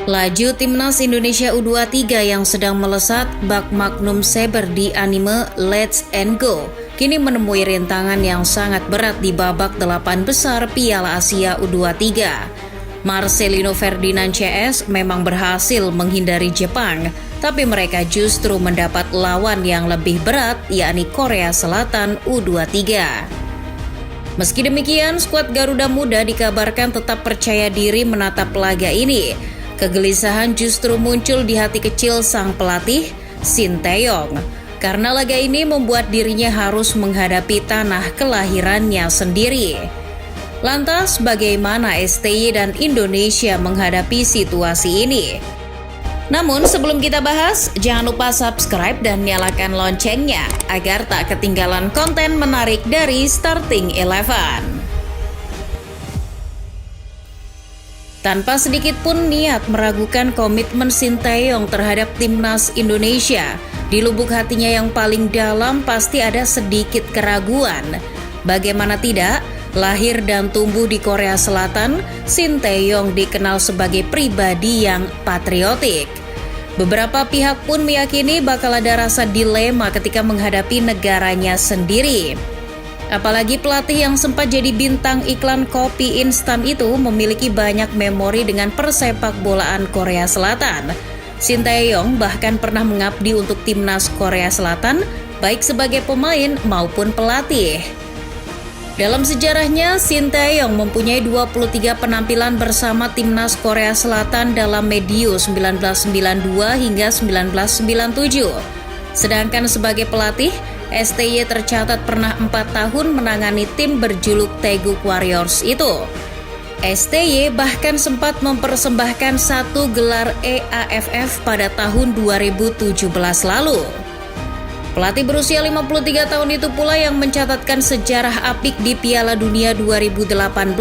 Laju timnas Indonesia U23 yang sedang melesat bak Magnum Saber di anime Let's and Go kini menemui rintangan yang sangat berat di babak 8 besar Piala Asia U23. Marcelino Ferdinand CS memang berhasil menghindari Jepang, tapi mereka justru mendapat lawan yang lebih berat, yakni Korea Selatan U23. Meski demikian, skuad Garuda Muda dikabarkan tetap percaya diri menatap laga ini. Kegelisahan justru muncul di hati kecil sang pelatih, Shin Tae-yong, karena laga ini membuat dirinya harus menghadapi tanah kelahirannya sendiri. Lantas, bagaimana STY dan Indonesia menghadapi situasi ini? Namun sebelum kita bahas, jangan lupa subscribe dan nyalakan loncengnya agar tak ketinggalan konten menarik dari Starting Eleven. Tanpa sedikit pun niat meragukan komitmen Shin Tae-yong terhadap timnas Indonesia, di lubuk hatinya yang paling dalam pasti ada sedikit keraguan. Bagaimana tidak, lahir dan tumbuh di Korea Selatan, Shin Tae-yong dikenal sebagai pribadi yang patriotik. Beberapa pihak pun meyakini bakal ada rasa dilema ketika menghadapi negaranya sendiri. Apalagi pelatih yang sempat jadi bintang iklan kopi instan itu memiliki banyak memori dengan persepak bolaan Korea Selatan. Shin Tae-yong bahkan pernah mengabdi untuk timnas Korea Selatan, baik sebagai pemain maupun pelatih. Dalam sejarahnya, Shin Tae-yong mempunyai 23 penampilan bersama timnas Korea Selatan dalam medio 1992 hingga 1997. Sedangkan sebagai pelatih, STY tercatat pernah 4 tahun menangani tim berjuluk Taeguk Warriors itu. STY bahkan sempat mempersembahkan 1 gelar EAFF pada tahun 2017 lalu. Pelatih berusia 53 tahun itu pula yang mencatatkan sejarah apik di Piala Dunia 2018.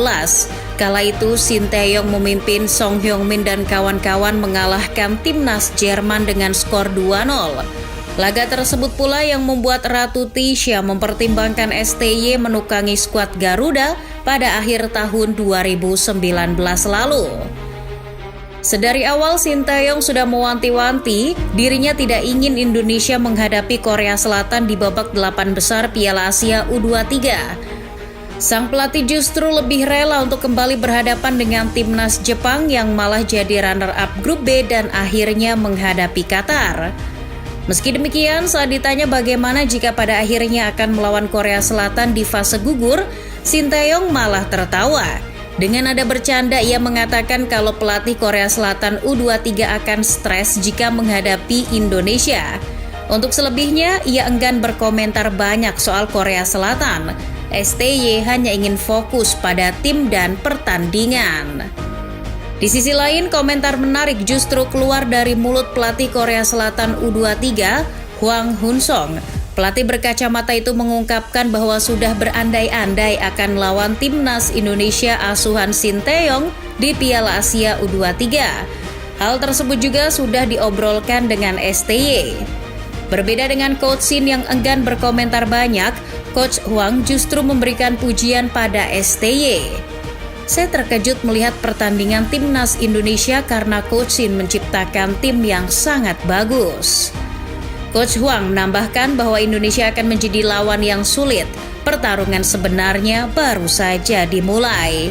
Kala itu Shin Tae-yong memimpin Song Hyung-min dan kawan-kawan mengalahkan timnas Jerman dengan skor 2-0. Laga tersebut pula yang membuat Ratu Tisha mempertimbangkan STY menukangi skuad Garuda pada akhir tahun 2019 lalu. Sedari awal Shin Tae-yong sudah mewanti-wanti dirinya tidak ingin Indonesia menghadapi Korea Selatan di babak 8 besar Piala Asia U23. Sang pelatih justru lebih rela untuk kembali berhadapan dengan timnas Jepang yang malah jadi runner-up grup B dan akhirnya menghadapi Qatar. Meski demikian, saat ditanya bagaimana jika pada akhirnya akan melawan Korea Selatan di fase gugur, Shin Tae-yong malah tertawa. Dengan nada bercanda, ia mengatakan kalau pelatih Korea Selatan U23 akan stres jika menghadapi Indonesia. Untuk selebihnya, ia enggan berkomentar banyak soal Korea Selatan. STY hanya ingin fokus pada tim dan pertandingan. Di sisi lain, komentar menarik justru keluar dari mulut pelatih Korea Selatan U23, Hwang Hun-song. Pelatih berkacamata itu mengungkapkan bahwa sudah berandai-andai akan melawan timnas Indonesia asuhan Shin Tae-yong di Piala Asia U23. Hal tersebut juga sudah diobrolkan dengan STY. Berbeda dengan Coach Shin yang enggan berkomentar banyak, Coach Hwang justru memberikan pujian pada STY. Saya terkejut melihat pertandingan timnas Indonesia karena Coach Shin menciptakan tim yang sangat bagus. Coach Hwang menambahkan bahwa Indonesia akan menjadi lawan yang sulit. Pertarungan sebenarnya baru saja dimulai.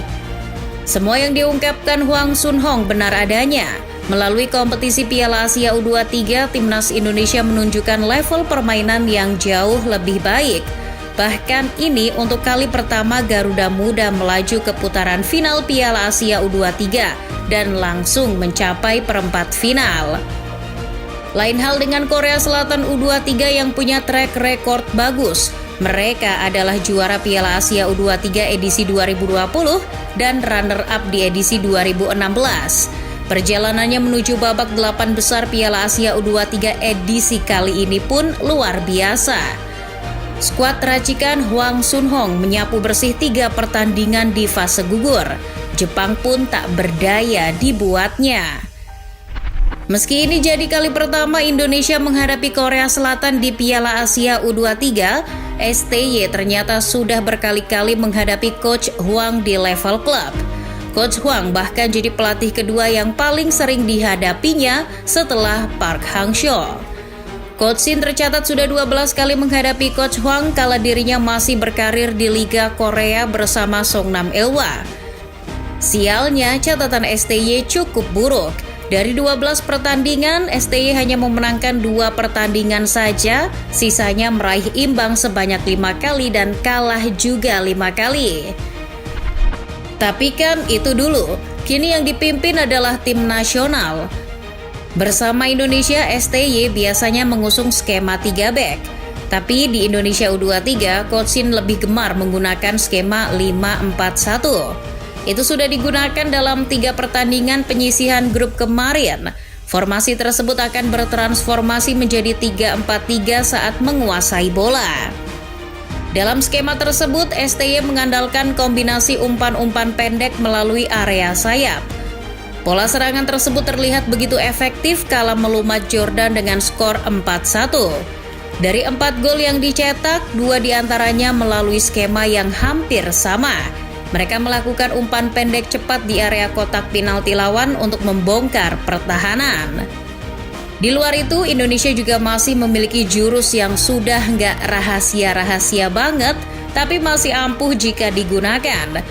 Semua yang diungkapkan Hwang Sun-hong benar adanya. Melalui kompetisi Piala Asia U23, timnas Indonesia menunjukkan level permainan yang jauh lebih baik. Bahkan ini untuk kali pertama Garuda Muda melaju ke putaran final Piala Asia U23 dan langsung mencapai perempat final. Lain hal dengan Korea Selatan U23 yang punya track record bagus. Mereka adalah juara Piala Asia U23 edisi 2020 dan runner-up di edisi 2016. Perjalanannya menuju babak 8 besar Piala Asia U23 edisi kali ini pun luar biasa. Skuad racikan Hwang Sun-hong menyapu bersih 3 pertandingan di fase gugur. Jepang pun tak berdaya dibuatnya. Meski ini jadi kali pertama Indonesia menghadapi Korea Selatan di Piala Asia U23, STY ternyata sudah berkali-kali menghadapi Coach Hwang di level klub. Coach Hwang bahkan jadi pelatih kedua yang paling sering dihadapinya setelah Park Hang-seo. Coach Shin tercatat sudah 12 kali menghadapi Coach Hwang kala dirinya masih berkarir di Liga Korea bersama Songnam Ilhwa. Sialnya, catatan STY cukup buruk. Dari 12 pertandingan, STY hanya memenangkan 2 pertandingan saja, sisanya meraih imbang sebanyak 5 kali dan kalah juga 5 kali. Tapi kan itu dulu, kini yang dipimpin adalah tim nasional. Bersama Indonesia, STY biasanya mengusung skema 3 back. Tapi di Indonesia U23, Coach Shin lebih gemar menggunakan skema 5-4-1. Itu sudah digunakan dalam 3 pertandingan penyisihan grup kemarin. Formasi tersebut akan bertransformasi menjadi 3-4-3 saat menguasai bola. Dalam skema tersebut, STY mengandalkan kombinasi umpan-umpan pendek melalui area sayap. Pola serangan tersebut terlihat begitu efektif kala melumat Jordan dengan skor 4-1. Dari 4 gol yang dicetak, 2 diantaranya melalui skema yang hampir sama. Mereka melakukan umpan pendek cepat di area kotak penalti lawan untuk membongkar pertahanan. Di luar itu, Indonesia juga masih memiliki jurus yang sudah nggak rahasia-rahasia banget, tapi masih ampuh jika digunakan.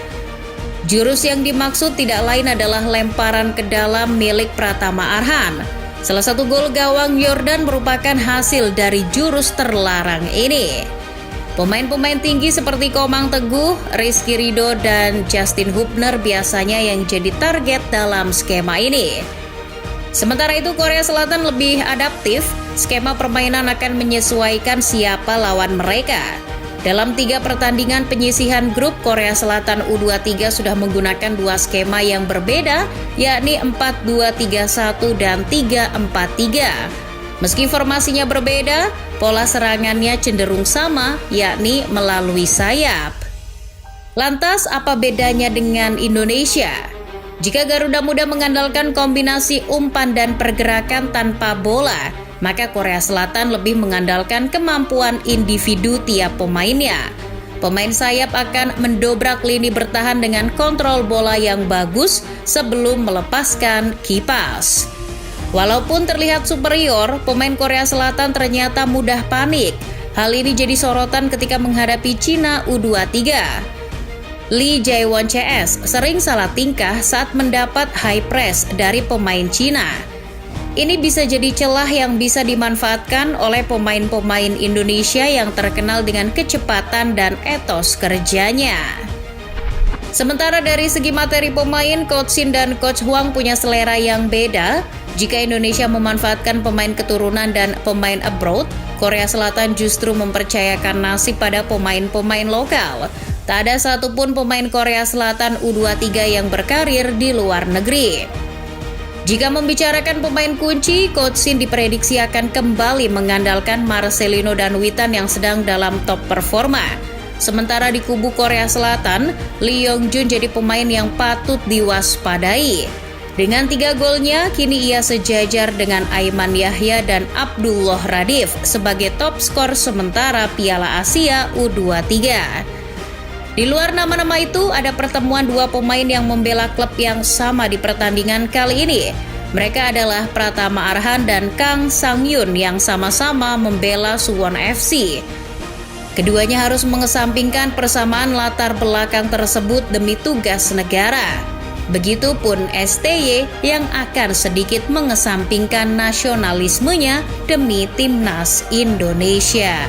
Jurus yang dimaksud tidak lain adalah lemparan ke dalam milik Pratama Arhan. Salah satu gol gawang Jordan merupakan hasil dari jurus terlarang ini. Pemain-pemain tinggi seperti Komang Teguh, Rizky Ridho, dan Justin Hubner biasanya yang jadi target dalam skema ini. Sementara itu, Korea Selatan lebih adaptif, skema permainan akan menyesuaikan siapa lawan mereka. Dalam 3 pertandingan penyisihan grup, Korea Selatan U23 sudah menggunakan 2 skema yang berbeda, yakni 4-2-3-1 dan 3-4-3. Meski formasinya berbeda, pola serangannya cenderung sama, yakni melalui sayap. Lantas, apa bedanya dengan Indonesia? Jika Garuda Muda mengandalkan kombinasi umpan dan pergerakan tanpa bola, maka Korea Selatan lebih mengandalkan kemampuan individu tiap pemainnya. Pemain sayap akan mendobrak lini bertahan dengan kontrol bola yang bagus sebelum melepaskan kipas. Walaupun terlihat superior, pemain Korea Selatan ternyata mudah panik. Hal ini jadi sorotan ketika menghadapi Cina U23. Lee Jae-won CS sering salah tingkah saat mendapat high press dari pemain Cina. Ini bisa jadi celah yang bisa dimanfaatkan oleh pemain-pemain Indonesia yang terkenal dengan kecepatan dan etos kerjanya. Sementara dari segi materi pemain, Coach Shin dan Coach Hwang punya selera yang beda. Jika Indonesia memanfaatkan pemain keturunan dan pemain abroad, Korea Selatan justru mempercayakan nasib pada pemain-pemain lokal. Tak ada satupun pemain Korea Selatan U23 yang berkarir di luar negeri. Jika membicarakan pemain kunci, Coach Shin diprediksi akan kembali mengandalkan Marcelino dan Witan yang sedang dalam top performa. Sementara di kubu Korea Selatan, Lee Yong-jun jadi pemain yang patut diwaspadai. Dengan 3 golnya, kini ia sejajar dengan Aiman Yahya dan Abdullah Radif sebagai top skor sementara Piala Asia U23. Di luar nama-nama itu, ada pertemuan 2 pemain yang membela klub yang sama di pertandingan kali ini. Mereka adalah Pratama Arhan dan Kang Sang-yun yang sama-sama membela Suwon FC. Keduanya harus mengesampingkan persamaan latar belakang tersebut demi tugas negara. Begitupun STY yang akan sedikit mengesampingkan nasionalismenya demi timnas Indonesia.